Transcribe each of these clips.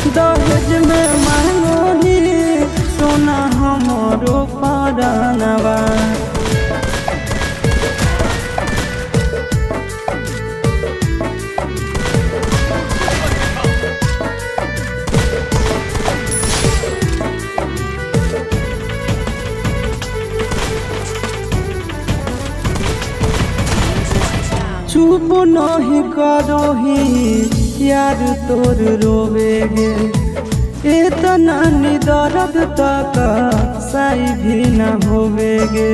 दहेज में मांगोही सोना हमरो परानवा। चुप नहीं करोही यार तोर रोवेगे, इतना दर्द तक सही भी न होवेगे।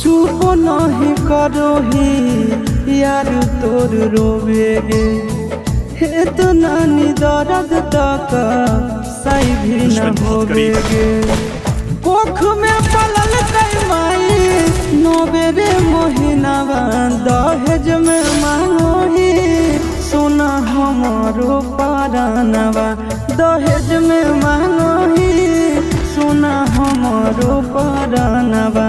चुप नहीं करोही यार तोर रोवेगे, इतना दर्द तक सही भी न होवेगे। कोख में पलल कई माई नोबेरे मोहिनावा, दहेज में मांगोही सोना हमरो परानवा। दहेज में मांगोही सोना हमरो परानवा।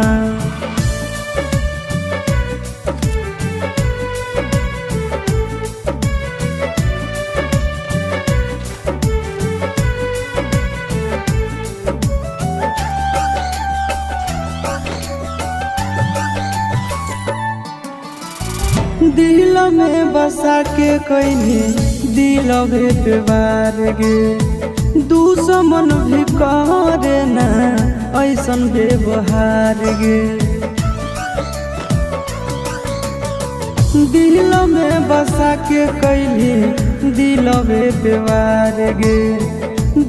दिल में बसा के कहीं दिल बार गे, दुश्मन भी करे ना ऐसन व्यवहार गे। दिल में बसा के कहीं दिल बार गे,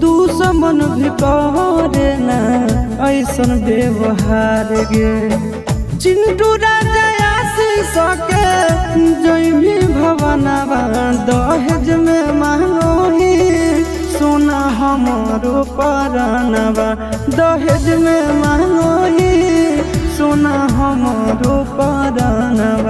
दुश्मन भी करे ना ऐसन व्यवहार गे। चिंटू राजा सके जैमी भवनवा, दहेज में मांगोही सोना हमरो परानवा। दहेज में मांगोही सोना हमरो परानवा।